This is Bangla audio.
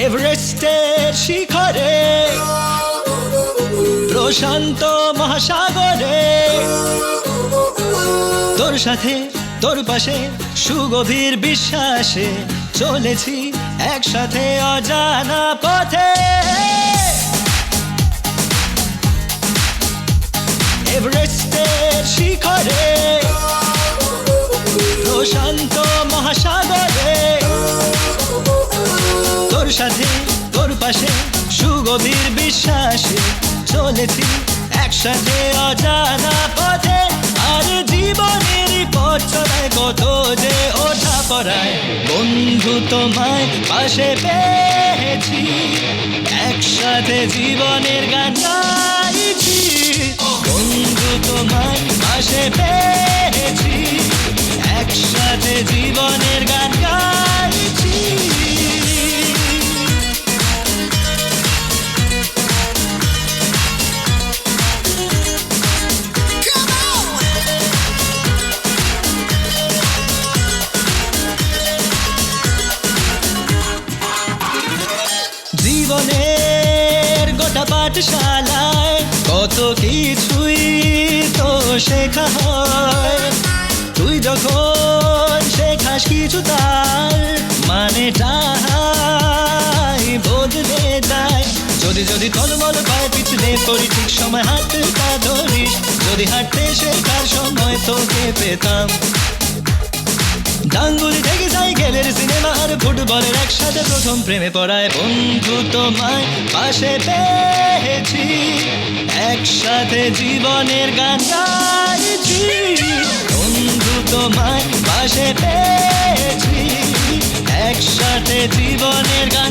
এভারেস্টের শিখরে, প্রশান্ত মহাসাগরে, তোর সাথে তোর পাশে সুগভীর বিশ্বাসে চলেছি একসাথে অজানা পথে। এভারেস্টের শিখরে, প্রশান্ত মহাসাগরে, তোর সাথে তোর পাশে সুগভীর বিশ্বাসে চলেছি একসাথে অজানা পথে। আর জীবনের পথ চলায় কত যে ওঠা পড়ায়, বন্ধু তোমায় পাশে পেয়েছি, একসাথে জীবনের গান গাইছি। বন্ধু তোমায় পাশে পেয়েছি, একসাথে জীবনের গান গাইছি। জীবনের গোটা পাঠশালায় কত কিছুই তো শেখা হয়। তুই যখন শেখাস কিছু তার মানেটাই বদলে দেয়। যদি যদি টলমল পায়ে পিছলে পড়ি, ঠিক সময় হাতটা ধরিস, যদি হাঁটতে শেখার সময় তোকে পেতাম। ডাঙ্গুলি থেকে সাইকেলের সিনেমা আর ফুটবলের একসাথে প্রথম প্রেমে পড়ায়, বন্ধু তোমায় পাশে পেয়েছি, একসাথে জীবনের গান গাইছি। বন্ধু তোমায় পাশে পেয়েছি, একসাথে জীবনের গান